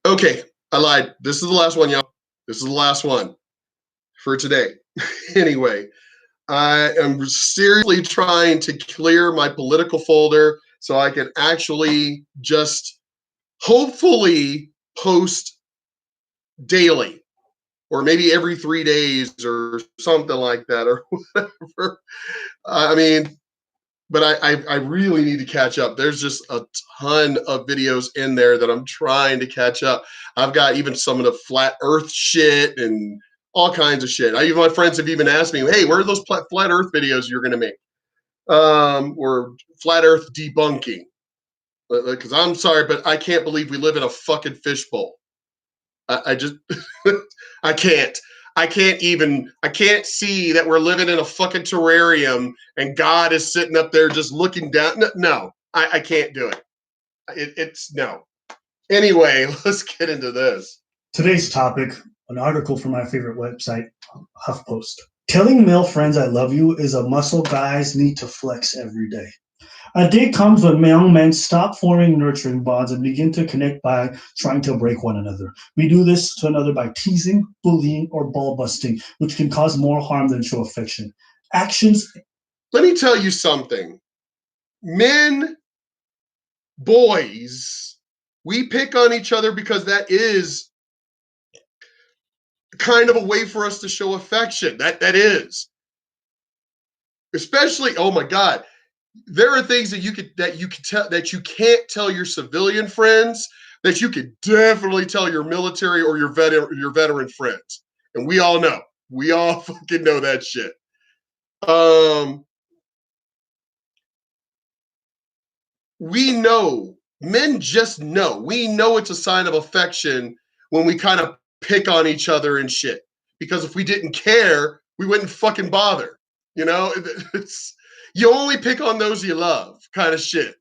Okay, I lied. This is the last one, y'all. This is the last one for today. Anyway, I am seriously trying to clear my political folder so I can actually just hopefully post daily or maybe every 3 days or something like that or whatever. I mean, but I really need to catch up. There's just a ton of videos in there that I'm trying to catch up. I've got even some of the flat Earth shit and all kinds of shit. Even my friends have even asked me, "Hey, where are those flat Earth videos you're going to make?" Or flat Earth debunking. Because I'm sorry, but I can't believe we live in a fucking fishbowl. I just I can't. I can't see that we're living in a fucking terrarium and God is sitting up there just looking down. No, I can't do it. It's no. Anyway, let's get into this. Today's topic, an article from my favorite website, HuffPost. Telling male friends I love you is a muscle guys need to flex every day. A day comes when young men stop forming nurturing bonds and begin to connect by trying to break one another. We do this to another by teasing, bullying, or ball busting, which can cause more harm than show affection. Actions. Let me tell you something. Men, boys, we pick on each other because that is kind of a way for us to show affection. That is. Especially, oh my God, there are things that you could tell that you can't tell your civilian friends that you could definitely tell your military or your veteran friends. And we all know. We all fucking know that shit. We know, men just know. We know it's a sign of affection when we kind of pick on each other and shit. Because if we didn't care, we wouldn't fucking bother. You know, it's you only pick on those you love, kind of shit.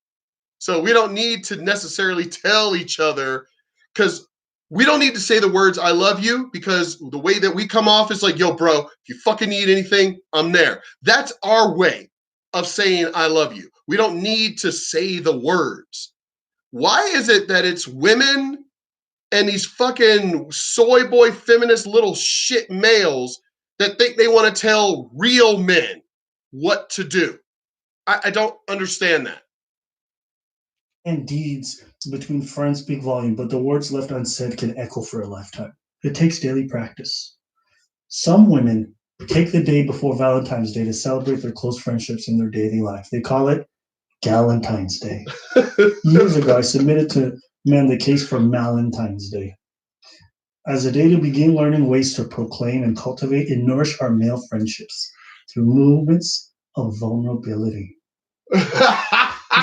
So we don't need to necessarily tell each other because we don't need to say the words I love you because the way that we come off is like, yo, bro, if you fucking need anything, I'm there. That's our way of saying I love you. We don't need to say the words. Why is it that it's women and these fucking soy boy feminist little shit males that think they want to tell real men what to do? I don't understand that. And deeds between friends speak volume, but the words left unsaid can echo for a lifetime. It takes daily practice. Some women take the day before Valentine's Day to celebrate their close friendships in their daily life. They call it Galentine's Day. Years ago, I submitted to men the case for Malentine's Day as a day to begin learning ways to proclaim and cultivate and nourish our male friendships through movements of vulnerability. We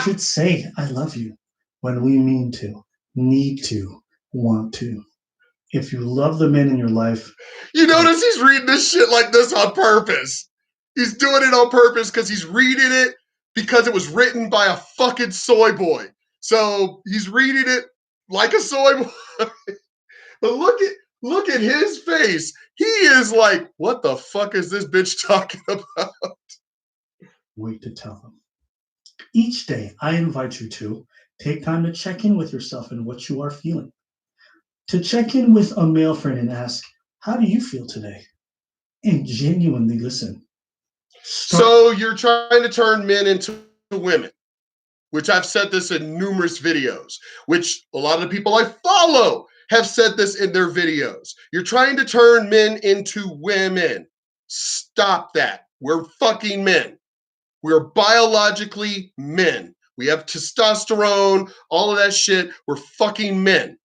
should say, I love you when we mean to, need to, want to. If you love the men in your life, You notice he's reading this shit like this on purpose. He's doing it on purpose because he's reading it because it was written by a fucking soy boy. So he's reading it like a soy boy. But look at his face. He is like, what the fuck is this bitch talking about? wait to tell them. Each day, I invite you to take time to check in with yourself and what you are feeling. To check in with a male friend and ask, how do you feel today? And genuinely listen. So you're trying to turn men into women, which I've said this in numerous videos, which a lot of the people I follow have said this in their videos. You're trying to turn men into women. Stop that. We're fucking men. We're biologically men. We have testosterone, all of that shit. We're fucking men.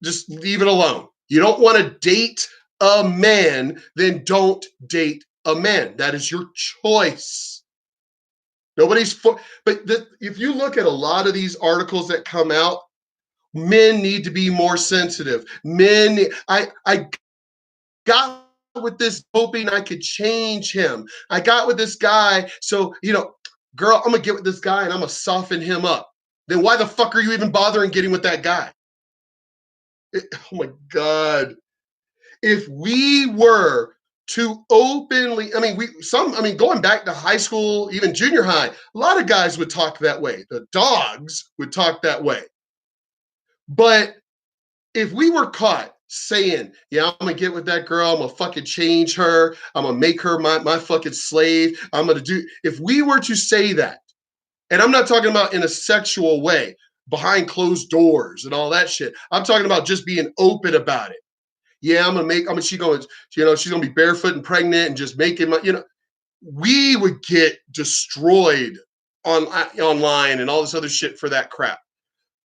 Just leave it alone. You don't want to date a man, then don't date a man. That is your choice. Nobody's for, but if you look at a lot of these articles that come out, men need to be more sensitive. I got with this hoping I could change him. I got with this guy, so girl, I'm gonna get with this guy and I'm gonna soften him up. Then why the fuck are you even bothering getting with that guy? Oh my God. If we were to openly, going back to high school, even junior high, a lot of guys would talk that way. The dogs would talk that way. But if we were caught saying, yeah, I'm gonna get with that girl, I'm gonna fucking change her, I'm gonna make her my fucking slave, I'm gonna do, if we were to say that, and I'm not talking about in a sexual way, behind closed doors and all that shit. I'm talking about just being open about it. Yeah, she's gonna be barefoot and pregnant and just making we would get destroyed online and all this other shit for that crap.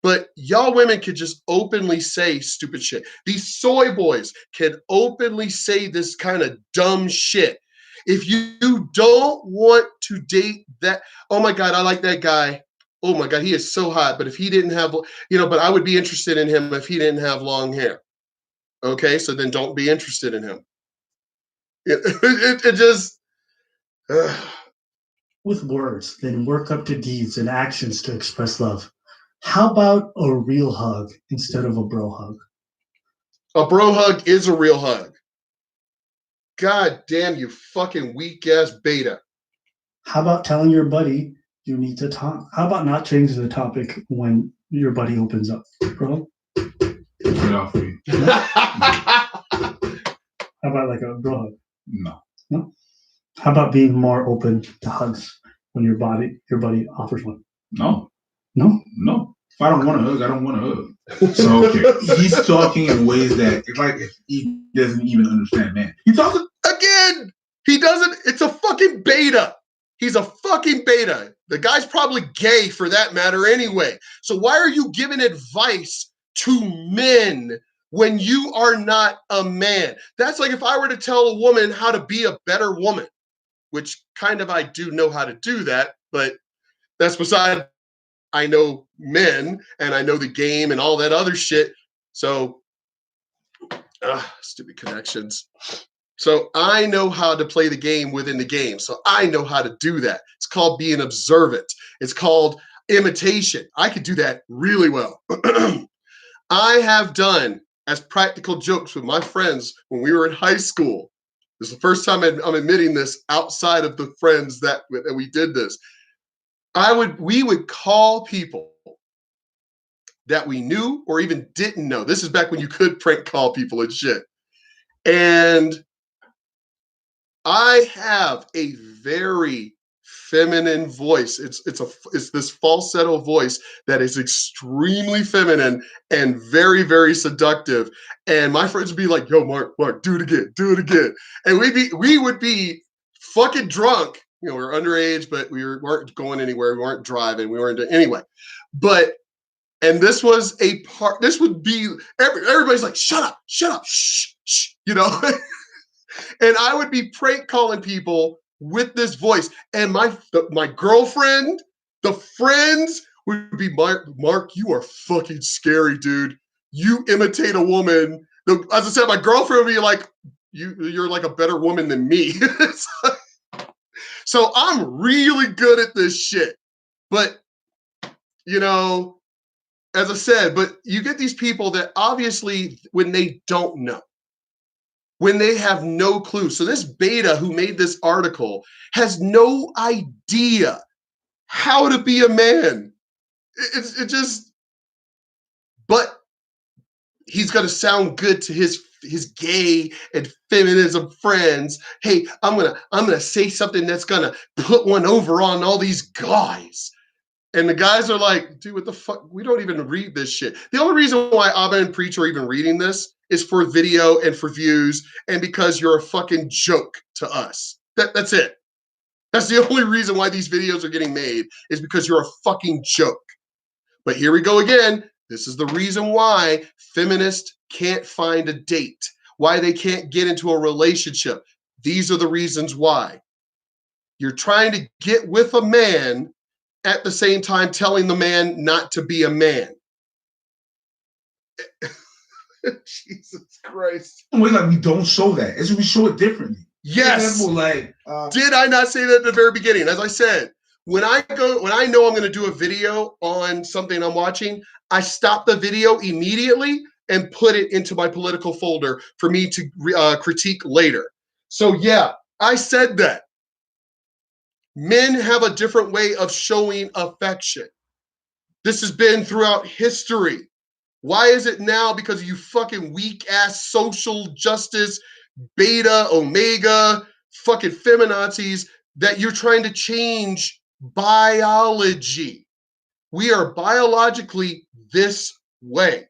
But y'all women could just openly say stupid shit. These soy boys can openly say this kind of dumb shit. If you don't want to date that, oh my God, I like that guy. Oh my God, he is so hot. But if he didn't have, but I would be interested in him if he didn't have long hair. Okay, so then don't be interested in him. It just. With words, then work up to deeds and actions to express love. How about a real hug instead of a bro hug? A bro hug is a real hug. God damn you fucking weak ass beta. How about telling your buddy you need to talk? How about not changing the topic when your buddy opens up, bro? Get off me. How about like a bro hug? No. How about being more open to hugs when your buddy offers one? No. If I don't want to hug, I don't want to hug. So okay, he's talking in ways that it's like if he doesn't even understand, man. He talks again. He doesn't. It's a fucking beta. He's a fucking beta. The guy's probably gay for that matter anyway. So why are you giving advice to men when you are not a man? That's like if I were to tell a woman how to be a better woman, which kind of I do know how to do that, but that's beside. I know men and I know the game and all that other shit. So, stupid connections. So I know how to play the game within the game. So I know how to do that. It's called being observant. It's called imitation. I could do that really well. I have done as practical jokes with my friends when we were in high school. This is the first time I'm admitting this outside of the friends that we did this. We would call people that we knew or even didn't know. This is back when you could prank call people and shit. And I have a very feminine voice. It's this falsetto voice that is extremely feminine and very, very seductive. And my friends would be like, yo, Mark, do it again. And we would be fucking drunk. We were underage, but we weren't going anywhere. We weren't driving. We weren't doing anyway. And this was a part. This would be everybody's like, shut up, shh. And I would be prank calling people with this voice. And my girlfriend, the friends would be, Mark, you are fucking scary, dude. You imitate a woman. As I said, my girlfriend would be like, you're like a better woman than me. So I'm really good at this shit. But, as I said, but you get these people that obviously when they don't know, when they have no clue. So this beta who made this article has no idea how to be a man. It just, but he's going to sound good to his gay and feminism friends. Hey, I'm gonna say something that's gonna put one over on all these guys. And the guys are like, dude, what the fuck? We don't even read this shit. The only reason why Abba and Preach are even reading this is for video and for views and because you're a fucking joke to us. That's it. That's the only reason why these videos are getting made is because you're a fucking joke. But here we go again. This is the reason why feminists can't find a date, why they can't get into a relationship. These are the reasons why. You're trying to get with a man at the same time telling the man not to be a man. Jesus Christ. We don't show that. We show it differently. Yes. Example, did I not say that at the very beginning? As I said, when I know I'm going to do a video on something I'm watching, I stop the video immediately and put it into my political folder for me to critique later. So yeah, I said that. Men have a different way of showing affection. This has been throughout history. Why is it now because of you fucking weak ass social justice, beta, omega, fucking feminazis that you're trying to change biology? We are biologically this way.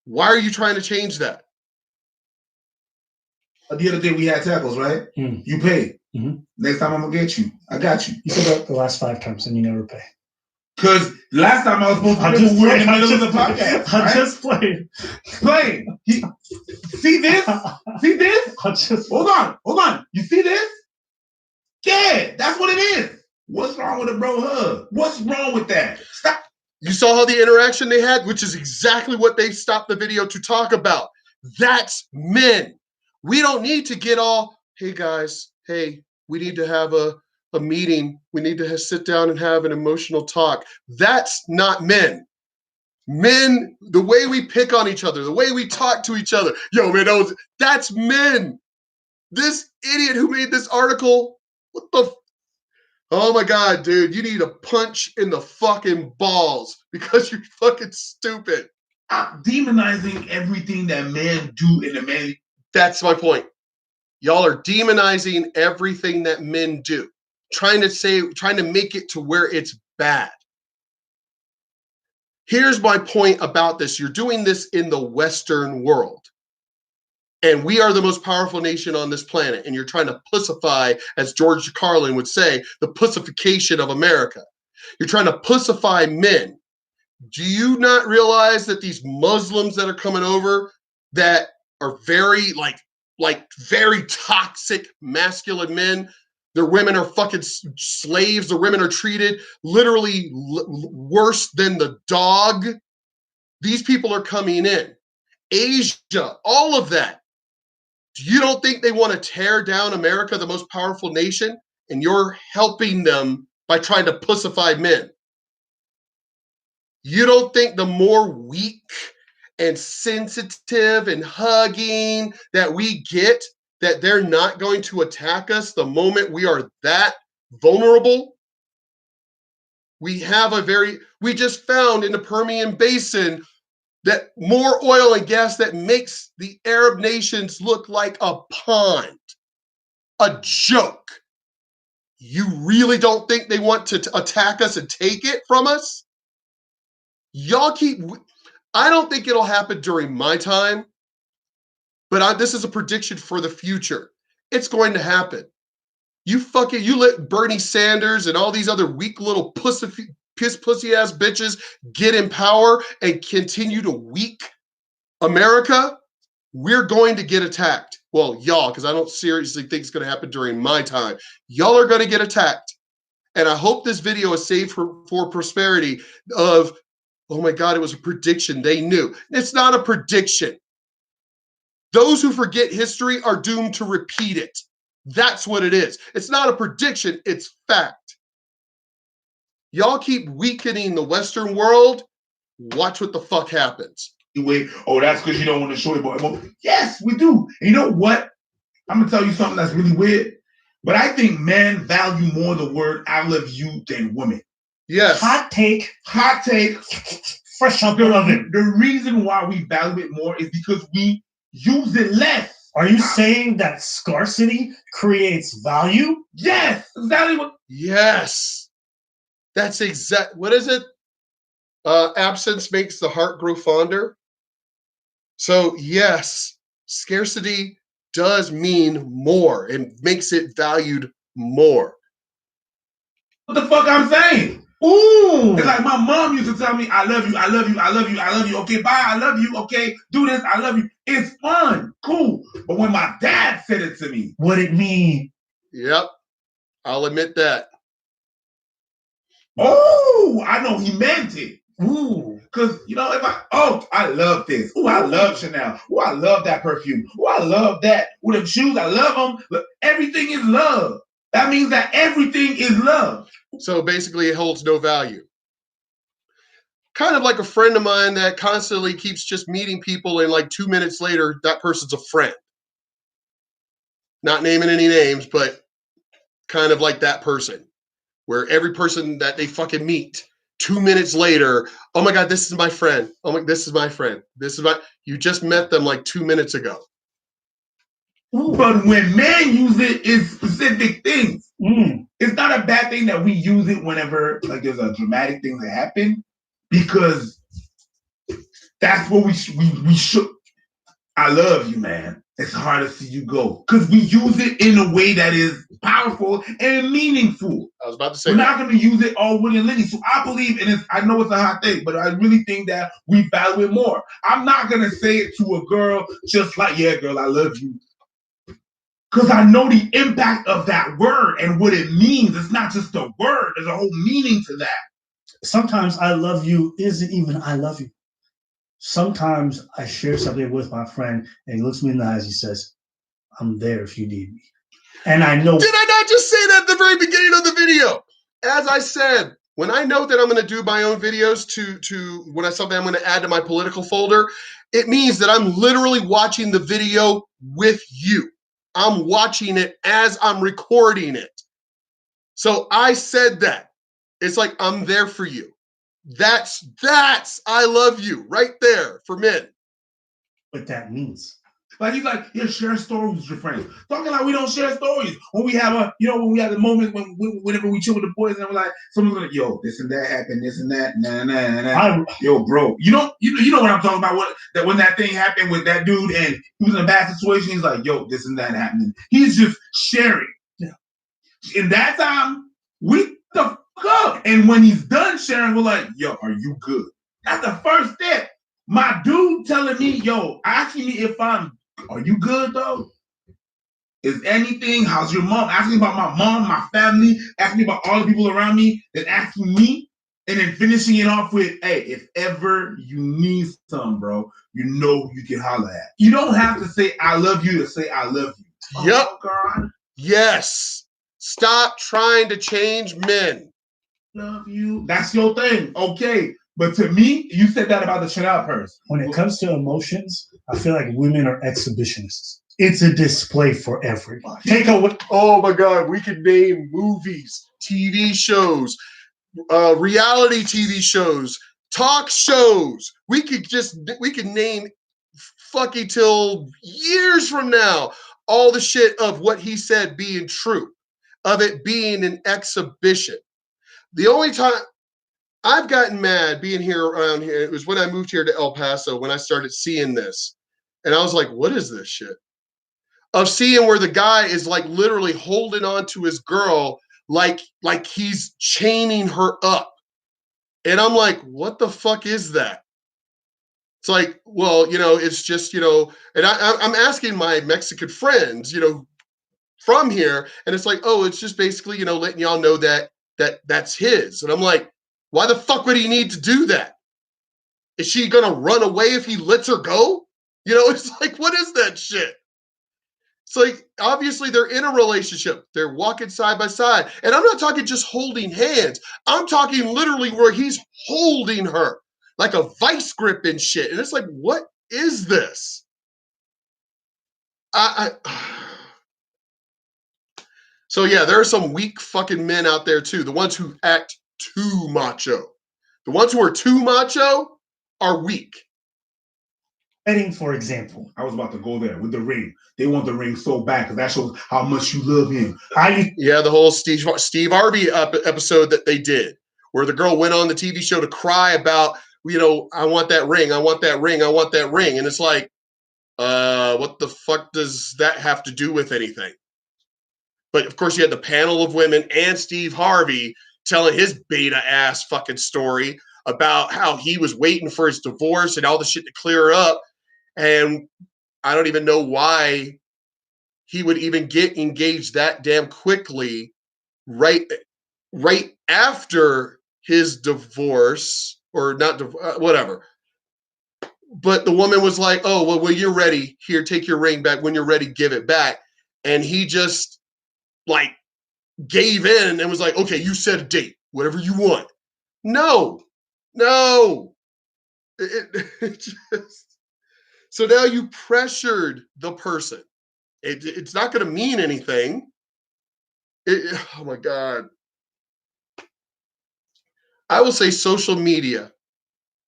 Why are you trying to change that? The other day we had tackles, right? Mm. You pay. Mm-hmm. Next time I'm gonna get you. I got you. You said that the last 5 times and you never pay. Because last time I was supposed to pay, we were in the middle of the podcast. I'm just playing. Playing. See this? See this? Hold on. You see this? Yeah, that's what it is. What's wrong with a bro hug? What's wrong with that? Stop. You saw how the interaction they had, which is exactly what they stopped the video to talk about. That's men. We don't need to get all, hey guys, hey, we need to have a meeting. We need to sit down and have an emotional talk. That's not men. Men, the way we pick on each other, the way we talk to each other, yo, man, that's men. This idiot who made this article, what the oh my God, dude, you need a punch in the fucking balls because you're fucking stupid. I'm demonizing everything that men do in the man. That's my point. Y'all are demonizing everything that men do, trying to make it to where it's bad. Here's my point about this. You're doing this in the Western world. And we are the most powerful nation on this planet. And you're trying to pussify, as George Carlin would say, the pussification of America. You're trying to pussify men. Do you not realize that these Muslims that are coming over that are very, like very toxic, masculine men, their women are fucking slaves. The women are treated literally worse than the dog. These people are coming in. Asia, all of that. You don't think they want to tear down America, the most powerful nation? And you're helping them by trying to pussify men. You don't think the more weak and sensitive and hugging that we get, that they're not going to attack us the moment we are that vulnerable? We just found in the Permian Basin that more oil and gas that makes the Arab nations look like a pond, a joke. You really don't think they want to attack us and take it from us? I don't think it'll happen during my time, but this is a prediction for the future. It's going to happen. You let Bernie Sanders and all these other weak little pussy ass bitches get in power and continue to weak America, we're going to get attacked. Well, y'all, because I don't seriously think it's going to happen during my time. Y'all are going to get attacked. And I hope this video is saved for prosperity of, oh my God, it was a prediction. They knew. It's not a prediction. Those who forget history are doomed to repeat it. That's what it is. It's not a prediction. It's fact. Y'all keep weakening the Western world. Watch what the fuck happens. Wait, that's because you don't want to show it. But yes, we do. And you know what? I'm going to tell you something that's really weird. But I think men value more the word I love you than women. Yes. Hot take. Fresh out the oven. The reason why we value it more is because we use it less. Are you saying that scarcity creates value? Yes. Exactly what. Yes. That's what is it? Absence makes the heart grow fonder. So yes, scarcity does mean more and makes it valued more. What the fuck I'm saying? Ooh. It's like my mom used to tell me, I love you, I love you, I love you, I love you. Okay, bye, I love you. Okay, do this, I love you. It's fun, cool. But when my dad said it to me, what it mean? Yep, I'll admit that. Oh, I know he meant it. Ooh. Because, I love this. Oh, I love Chanel. Oh, I love that perfume. Oh, I love that. With them shoes, I love them. But everything is love. That means that everything is love. So basically it holds no value. Kind of like a friend of mine that constantly keeps just meeting people and like 2 minutes later, that person's a friend. Not naming any names, but kind of like that person. Where every person that they fucking meet, 2 minutes later, oh my God, this is my friend. Oh my, this is my friend. This is my, you just met them like 2 minutes ago. But when men use it, it's specific things. It's not a bad thing that we use it whenever like there's a dramatic thing that happen, because that's what we should. I love you, man. It's hard to see you go, because we use it in a way that is powerful and meaningful. I was about to say we're not going to use it all willy-nilly. So I believe, and I know it's a hot thing, but I really think that we value it more. I'm not going to say it to a girl just like, yeah, girl, I love you. Because I know the impact of that word and what it means. It's not just a word. There's a whole meaning to that. Sometimes I love you isn't even I love you. Sometimes I share something with my friend and he looks me in the eyes. He says, I'm there if you need me. And I know. Did I not just say that at the very beginning of the video? As I said, when I know that I'm going to do my own videos to when I something I'm going to add to my political folder, it means that I'm literally watching the video with you. I'm watching it as I'm recording it. So I said that. It's like, I'm there for you. That's I love you right there for men. What that means. Like you like, yeah, share stories with your friends. Talking like we don't share stories. When we have when we have the moment whenever we chill with the boys and we're like, someone's gonna, yo, this and that happened, this and that, nah. Yo, bro, you know what I'm talking about? When that thing happened with that dude and he was in a bad situation, he's like, yo, this and that happening. He's just sharing. Yeah. In that time, we the fuck up. And when he's done sharing, we're like, yo, are you good? That's the first step. My dude telling me, yo, asking me if are you good though? Is anything? How's your mom? Asking about my mom, my family, asking me about all the people around me, then asking me, and then finishing it off with, hey, if ever you need something, bro, you know you can holler at. You don't have to say I love you to say I love you. Yep. Oh, God. Yes. Stop trying to change men. Love you. That's your thing. Okay. But to me, you said that about the Chanel purse. When it comes to emotions, I feel like women are exhibitionists. It's a display for everybody. Oh my God, we could name movies, TV shows, reality TV shows, talk shows. We could name fucking till years from now all the shit of what he said being true, of it being an exhibition. The only time I've gotten mad being here around here, it was when I moved here to El Paso, when I started seeing this. And I was like, what is this shit? Of seeing where the guy is like literally holding on to his girl like he's chaining her up. And I'm like, what the fuck is that? It's like, well, it's just, and I'm asking my Mexican friends, from here, and it's like, oh, it's just basically, letting y'all know that's his. And I'm like, why the fuck would he need to do that? Is she gonna run away if he lets her go? It's like, what is that shit? It's like, obviously they're in a relationship. They're walking side by side. And I'm not talking just holding hands. I'm talking literally where he's holding her like a vice grip and shit. And it's like, what is this? So yeah, there are some weak fucking men out there too. The ones who act too macho. The ones who are too macho are weak. Wedding, for example. I was about to go there with the ring. They want the ring so bad because that shows how much you love him. The whole Steve Harvey episode that they did, where the girl went on the TV show to cry about, I want that ring, I want that ring, I want that ring. And it's like, what the fuck does that have to do with anything? But of course, you had the panel of women and Steve Harvey telling his beta ass fucking story about how he was waiting for his divorce and all the shit to clear up. And I don't even know why he would even get engaged that damn quickly right after his divorce, or not, whatever. But the woman was like, oh, well, when you're ready, here, take your ring back. When you're ready, give it back. And he just like gave in and was like, okay, you set a date, whatever you want. No. It just, so now you pressured the person. It's not going to mean anything. Oh my God. I will say social media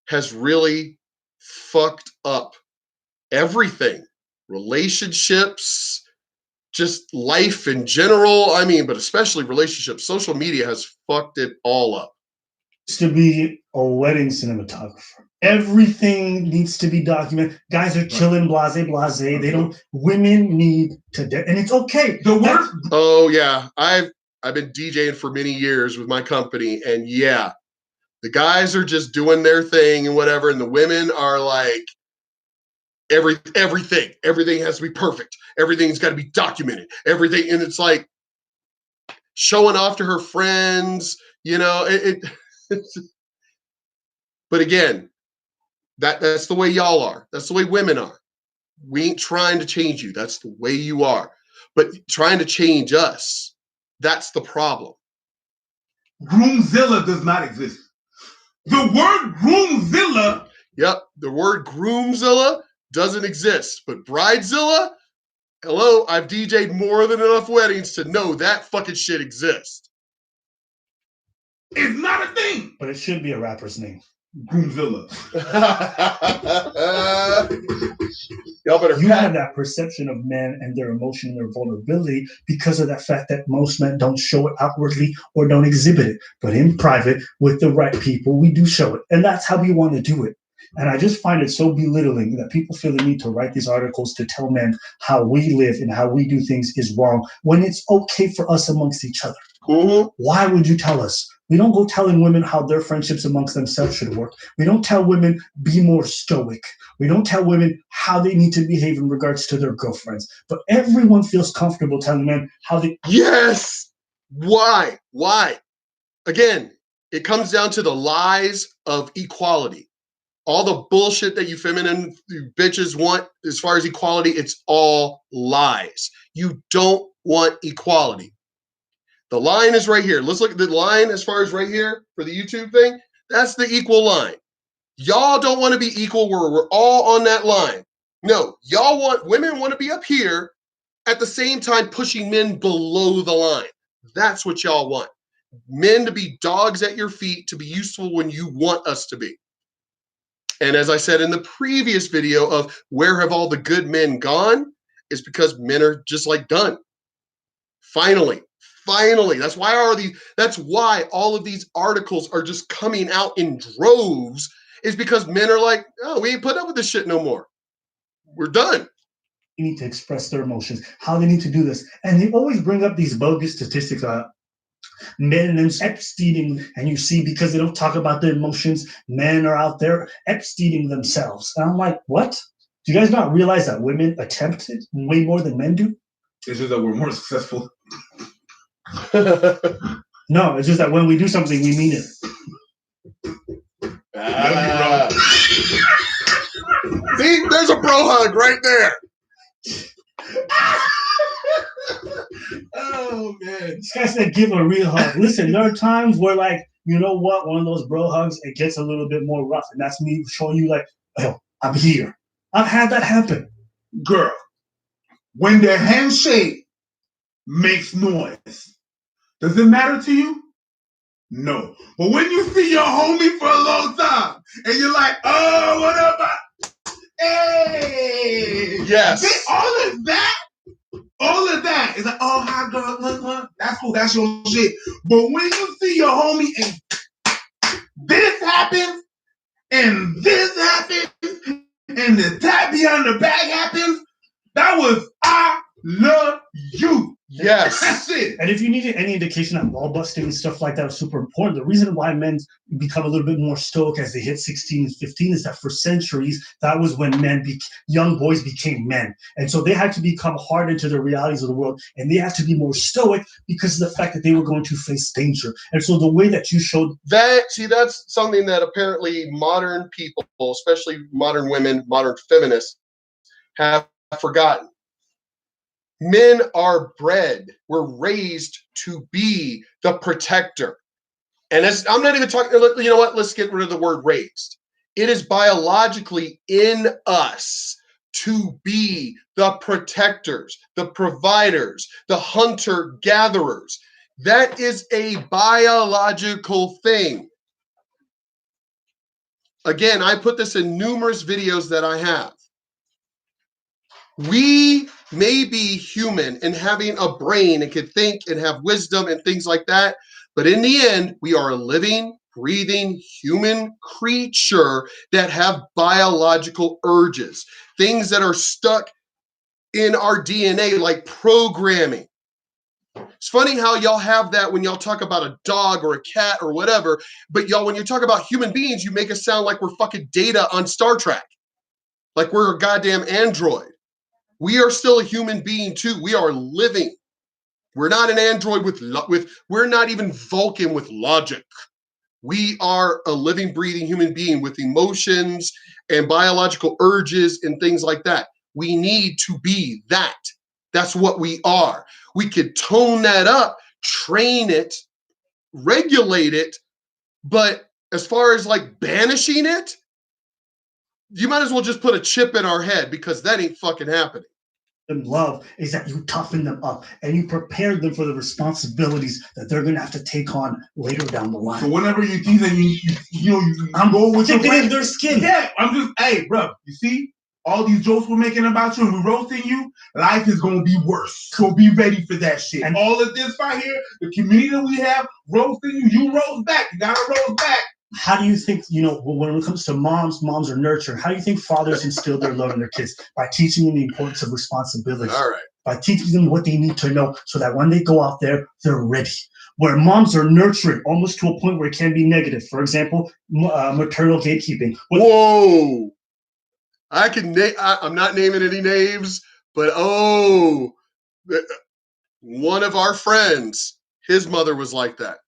has really fucked up everything. Relationships, just life in general. I mean, but especially relationships. Social media has fucked it all up. To be a wedding cinematographer. Everything needs to be documented. Guys are chilling, blase. They don't. Women need to, and it's okay. The word. Oh yeah, I've been DJing for many years with my company, and yeah, the guys are just doing their thing and whatever, and the women are like, everything has to be perfect. Everything's got to be documented. Everything, and it's like showing off to her friends. You know, but again, that's the way y'all are. That's the way women are. We ain't trying to change you. That's the way you are. But trying to change us, that's the problem. Groomzilla does not exist. The word groomzilla. Yep, the word groomzilla doesn't exist. But bridezilla, hello, I've DJ'd more than enough weddings to know that fucking shit exists. It's not a thing. But it should be a rapper's name. Groomzilla. Y'all better. You have that perception of men and their emotion and their vulnerability because of the fact that most men don't show it outwardly or don't exhibit it. But in private, with the right people, we do show it. And that's how we want to do it. And I just find it so belittling that people feel the need to write these articles to tell men how we live and how we do things is wrong when it's okay for us amongst each other. Mm-hmm. Why would you tell us? We don't go telling women how their friendships amongst themselves should work. We don't tell women be more stoic. We don't tell women how they need to behave in regards to their girlfriends. But everyone feels comfortable telling men how they... Yes! Why? Again, it comes down to the lies of equality. All the bullshit that you feminine bitches want as far as equality, it's all lies. You don't want equality. The line is right here. Let's look at the line as far as right here for the YouTube thing. That's the equal line. Y'all don't want to be equal where we're all on that line. No, women want to be up here at the same time pushing men below the line. That's what y'all want. Men to be dogs at your feet, to be useful when you want us to be. And as I said in the previous video of where have all the good men gone, is because men are just like done. Finally, that's why all of these articles are just coming out in droves, is because men are like, oh, we ain't put up with this shit no more. We're done. They need to express their emotions, how they need to do this. And they always bring up these bogus statistics about men and Epsteining, and you see, because they don't talk about their emotions, men are out there Epsteining themselves. And I'm like, what? Do you guys not realize that women attempt it way more than men do? It's just that we're more successful. No, it's just that when we do something, we mean it. See, there's a bro hug right there. Oh man, this guy said give a real hug. Listen, there are times where, like, you know what, one of those bro hugs, it gets a little bit more rough, and that's me showing you, like, oh, I'm here. I've had that happen. Girl, when the handshake makes noise, does it matter to you? No. But when you see your homie for a long time and you're like, oh, what up? Hey! Yes. All of that is like, oh, hi, girl, look. That's cool. That's your shit. But when you see your homie and this happens, and this happens, and the tap behind the back happens, that was, I love you. Yes. That's it. And if you needed any indication that wall busting and stuff like that was super important, the reason why men become a little bit more stoic as they hit 16 and 15 is that for centuries, that was when young boys became men. And so they had to become hardened to the realities of the world, and they had to be more stoic because of the fact that they were going to face danger. And so the way that you showed that's something that apparently modern people, especially modern women, modern feminists, have forgotten. Men are bred, we're raised to be the protector. And I'm not even talking, you know what, let's get rid of the word raised. It is biologically in us to be the protectors, the providers, the hunter-gatherers. That is a biological thing. again, I put this in numerous videos that I have. We may be human and having a brain and can think and have wisdom and things like that. But in the end, we are a living, breathing human creature that have biological urges, things that are stuck in our DNA, like programming. It's funny how y'all have that when y'all talk about a dog or a cat or whatever, but y'all, when you talk about human beings, you make us sound like we're fucking Data on Star Trek, like we're a goddamn android. We are still a human being too. We are living. We're not an android we're not even Vulcan with logic. We are a living, breathing human being with emotions and biological urges and things like that. We need to be that. That's what we are. We could tone that up, train it, regulate it, but as far as like banishing it, you might as well just put a chip in our head, because that ain't fucking happening. Them love is that you toughen them up and you prepare them for the responsibilities that they're gonna have to take on later down the line. So whenever you tease and I'm going with your Dipping friend, in their skin. yeah, I'm just, hey, bro, you see all these jokes we're making about you and we're roasting you, life is gonna be worse. So be ready for that shit. And all of this right here, the community that we have roasting you, you roast back. You gotta roast back. How do you think, when it comes to moms are nurturing, how do you think fathers instill their love in their kids? By teaching them the importance of responsibility. All right. By teaching them what they need to know so that when they go out there, they're ready. Where moms are nurturing almost to a point where it can be negative. For example, maternal gatekeeping. Whoa. I'm not naming any names, but one of our friends, his mother was like that.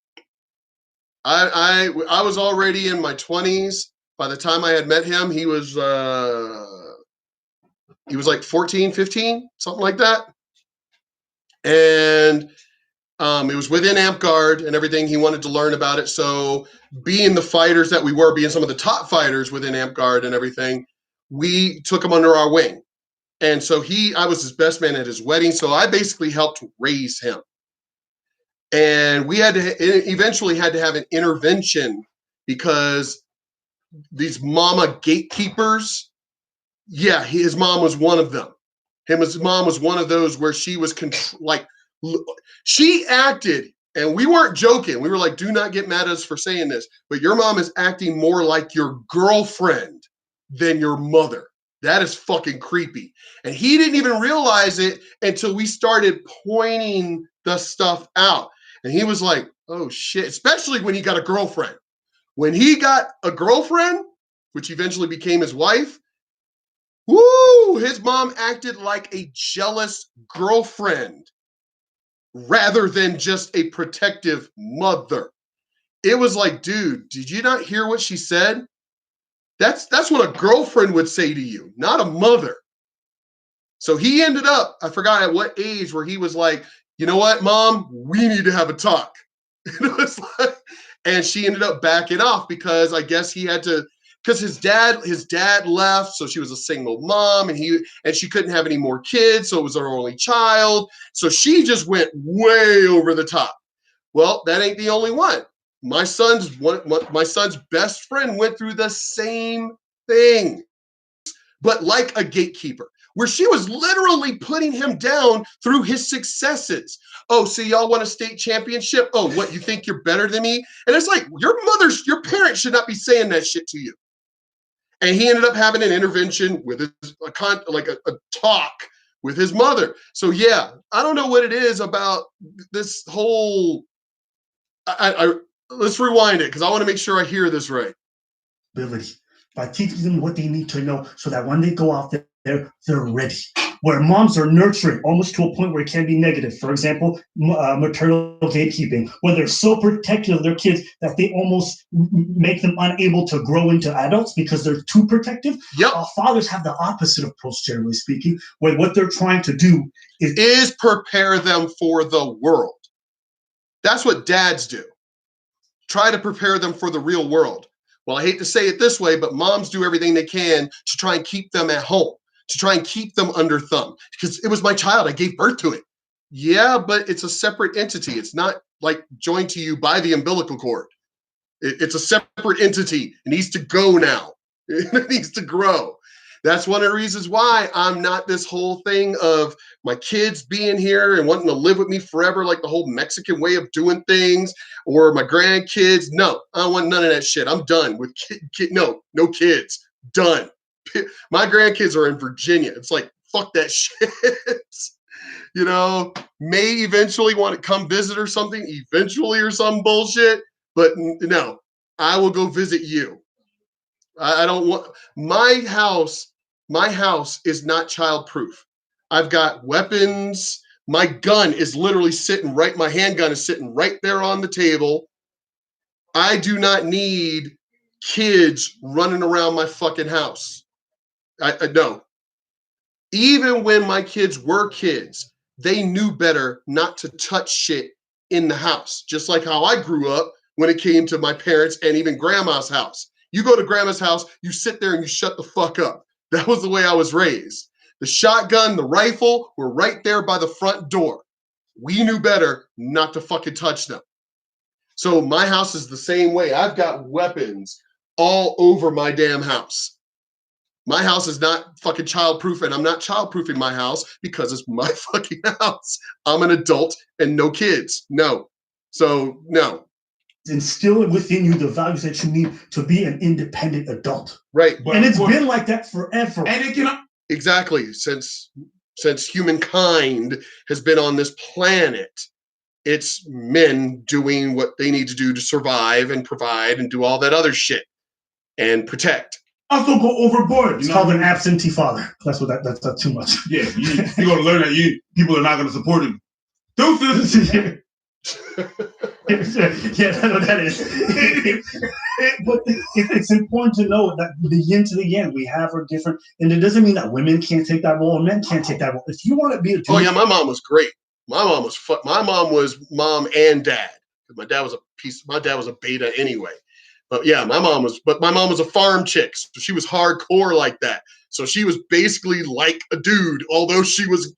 I was already in my 20s. By the time I had met him, he was like 14, 15, something like that. And it was within AmpGuard and everything. He wanted to learn about it. So being the fighters that we were, being some of the top fighters within AmpGuard and everything, we took him under our wing. And so I was his best man at his wedding. So I basically helped raise him. And we eventually had to have an intervention because these mama gatekeepers, yeah, his mom was one of them. His mom was one of those where she was she acted, and we weren't joking. We were like, do not get mad at us for saying this, but your mom is acting more like your girlfriend than your mother. That is fucking creepy. And he didn't even realize it until we started pointing the stuff out. And he was like, oh shit, especially when he got a girlfriend. When he got a girlfriend, which eventually became his wife, woo, his mom acted like a jealous girlfriend rather than just a protective mother. It was like, dude, did you not hear what she said? That's what a girlfriend would say to you, not a mother. So he ended up, I forgot at what age, where he was like, you know what, mom, we need to have a talk. And it was like, and she ended up backing off because I guess he had to, because his dad left, so she was a single mom, and she couldn't have any more kids, so it was her only child. So she just went way over the top. Well, that ain't the only one. My son's best friend went through the same thing, but like a gatekeeper, where she was literally putting him down through his successes. Oh, so y'all want a state championship? Oh, what, you think you're better than me? And it's like, your parents should not be saying that shit to you. And he ended up having an intervention with a talk with his mother. So yeah, I don't know what it is about this whole, let's rewind it because I want to make sure I hear this right. By teaching them what they need to know so that when they go out there, they're ready. Where moms are nurturing almost to a point where it can be negative. For example, maternal gatekeeping, where they're so protective of their kids that they almost make them unable to grow into adults because they're too protective. Yep. Fathers have the opposite approach, generally speaking, where what they're trying to do is prepare them for the world. That's what dads do. Try to prepare them for the real world. Well, I hate to say it this way, but moms do everything they can to try and keep them at home, to try and keep them under thumb, because it was my child. I gave birth to it. Yeah, but it's a separate entity. It's not like joined to you by the umbilical cord. It's a separate entity. It needs to go now. It needs to grow. That's one of the reasons why I'm not this whole thing of my kids being here and wanting to live with me forever, like the whole Mexican way of doing things, or my grandkids. No, I don't want none of that shit. I'm done with no kids. Done. My grandkids are in Virginia. It's like, fuck that shit. You know, may eventually want to come visit or something, eventually or some bullshit. But no, I will go visit you. I don't want my house. My house is not childproof. I've got weapons. My gun is literally sitting right. My handgun is sitting right there on the table. I do not need kids running around my fucking house. I no. Even when my kids were kids, they knew better not to touch shit in the house. Just like how I grew up when it came to my parents and even grandma's house. You go to grandma's house, you sit there and you shut the fuck up. That was the way I was raised. The shotgun, the rifle were right there by the front door. We knew better not to fucking touch them. So my house is the same way. I've got weapons all over my damn house. My house is not fucking childproof, and I'm not childproofing my house because it's my fucking house. I'm an adult and no kids. No. So, no. Instill within you the values that you need to be an independent adult. Right. And it's been like that forever. And it can exactly since humankind has been on this planet. It's men doing what they need to do to survive and provide and do all that other shit and protect. Also go overboard. It's called an absentee father. That's what that's not too much. Yeah, you're gonna learn that people are not gonna support him. Deuces. Yeah, that's what that is. But it's important to know that the yin to the yang we have are different, and it doesn't mean that women can't take that role and men can't take that role. If you want to be a dude, oh yeah, my mom was great. My mom was mom and dad. My dad was a beta anyway. But yeah, my mom was a farm chick, so she was hardcore like that. So she was basically like a dude, although she was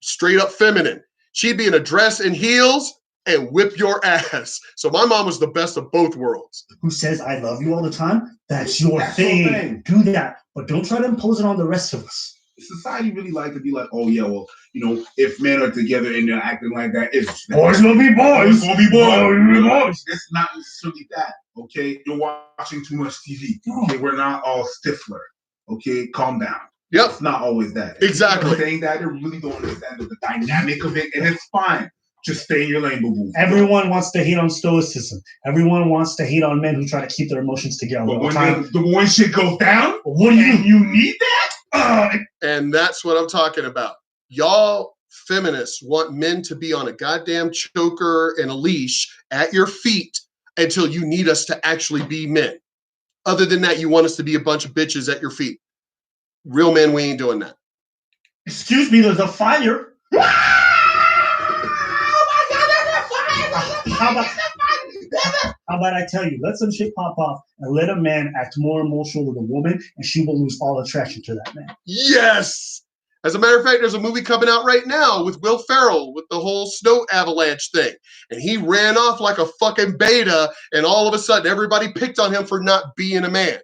straight up feminine. She'd be in a dress and heels and whip your ass. So my mom was the best of both worlds. Who says I love you all the time? That's your thing. Do that, but don't try to impose it on the rest of us. Society really like to be like, oh yeah, well, if men are together and they're acting like that, it's boys gonna be boys. Gonna be boys. It's not necessarily that. Okay, you're watching too much TV. Okay, we're not all Stifler. Okay, calm down. Yep, it's not always that. Exactly. Saying that, they really don't understand the dynamic of it, and it's fine. Just stay in your lane, boo-boo. Everyone wants to hate on stoicism. Everyone wants to hate on men who try to keep their emotions together. But when shit goes down, what do you need that? And that's what I'm talking about. Y'all feminists want men to be on a goddamn choker and a leash at your feet until you need us to actually be men. Other than that, you want us to be a bunch of bitches at your feet. Real men, we ain't doing that. Excuse me, there's a fire. How about I tell you, let some shit pop off and let a man act more emotional with a woman and she will lose all attraction to that man. Yes! As a matter of fact, there's a movie coming out right now with Will Ferrell with the whole snow avalanche thing. And he ran off like a fucking beta, and all of a sudden everybody picked on him for not being a man.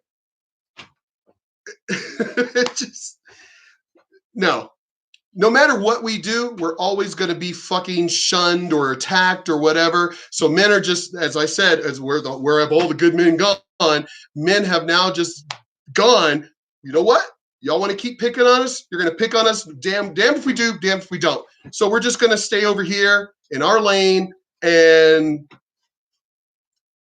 No matter what we do, we're always going to be fucking shunned or attacked or whatever. So men are just, as I said, as where have all the good men gone, men have now just gone, you know what? Y'all want to keep picking on us? You're going to pick on us. Damn if we do, damn if we don't. So we're just going to stay over here in our lane and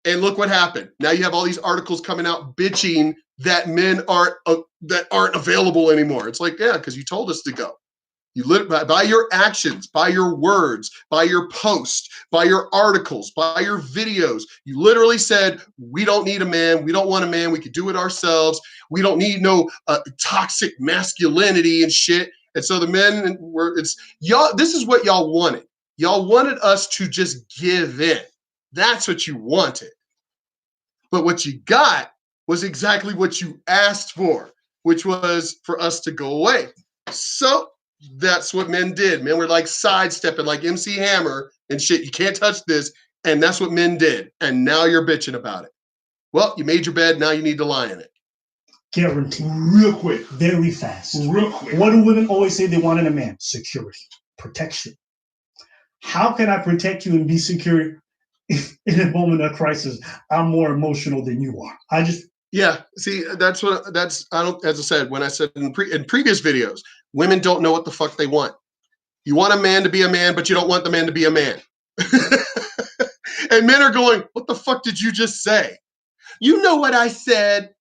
look what happened. Now you have all these articles coming out bitching that men aren't available anymore. It's like, yeah, because you told us to go. You live by your actions, by your words, by your posts, by your articles, by your videos. You literally said, we don't need a man. We don't want a man. We could do it ourselves. We don't need no toxic masculinity and shit. And so the men y'all. This is what y'all wanted. Y'all wanted us to just give in. That's what you wanted. But what you got was exactly what you asked for, which was for us to go away. So that's what men did. Men were like sidestepping like MC Hammer and shit. You can't touch this. And that's what men did. And now you're bitching about it. Well, you made your bed. Now you need to lie in it. Guaranteed. Real quick. Very fast. Real quick. What do women always say they want in a man? Security, protection. How can I protect you and be secure if in a moment of crisis I'm more emotional than you are? Yeah, see, I don't, as I said, when I said in previous videos, women don't know what the fuck they want. You want a man to be a man, but you don't want the man to be a man. And men are going, what the fuck did you just say? You know what I said.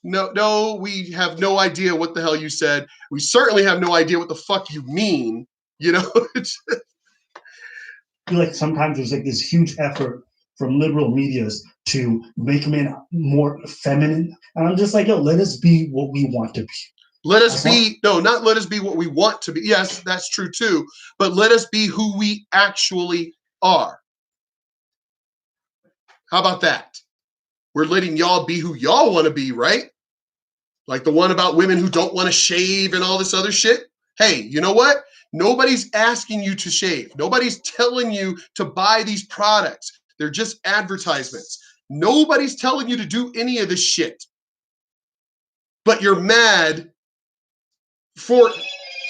No, we have no idea what the hell you said. We certainly have no idea what the fuck you mean. You know, I feel like sometimes there's like this huge effort from liberal medias to make men more feminine. And I'm just like, yo, let us be what we want to be. let us be, no, not let us be what we want to be. Yes, that's true too. But let us be who we actually are. How about that? We're letting y'all be who y'all want to be, right? Like the one about women who don't want to shave and all this other shit. Hey, you know what? Nobody's asking you to shave. Nobody's telling you to buy these products. They're just advertisements. Nobody's telling you to do any of this shit. But you're mad for,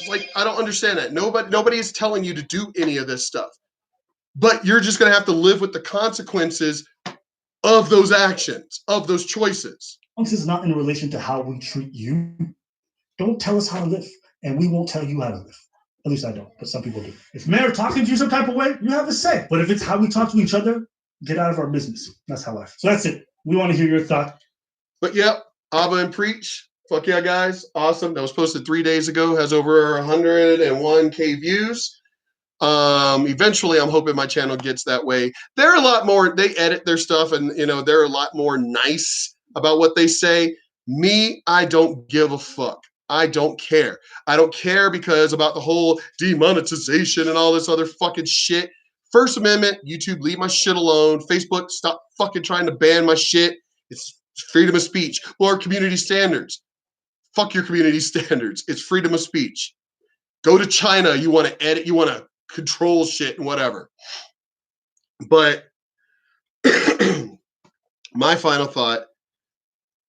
like, I don't understand that. Nobody is telling you to do any of this stuff. But you're just going to have to live with the consequences of those actions, of those choices. As long as it's not in relation to how we treat you, don't tell us how to live, and we won't tell you how to live. At least I don't, but some people do. If men are talking to you some type of way, you have a say. But if it's how we talk to each other, get out of our business. That's how I feel. So that's it. We want to hear your thought. But yep, Abba and Preach. Fuck yeah, guys. Awesome. That was posted 3 days ago. Has over 101K views. Eventually, I'm hoping my channel gets that way. They're a lot more, they edit their stuff and, you know, they're a lot more nice about what they say. Me, I don't give a fuck. I don't care. I don't care because about the whole demonetization and all this other fucking shit. First Amendment, YouTube, leave my shit alone. Facebook, stop fucking trying to ban my shit. It's freedom of speech. Or community standards. Fuck your community standards. It's freedom of speech. Go to China. You want to edit, you want to control shit and whatever. But my final thought,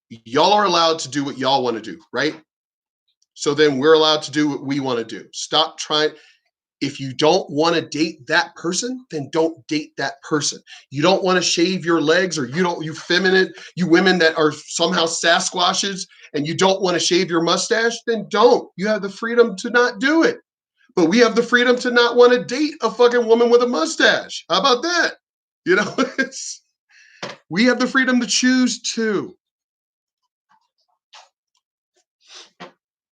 y'all are allowed to do what y'all want to do, right? So then we're allowed to do what we want to do. Stop trying. If you don't want to date that person, then don't date that person. You don't want to shave your legs, or you women that are somehow Sasquatches and you don't want to shave your mustache, then don't. You have the freedom to not do it. But we have the freedom to not want to date a fucking woman with a mustache. How about that? You know, we have the freedom to choose too.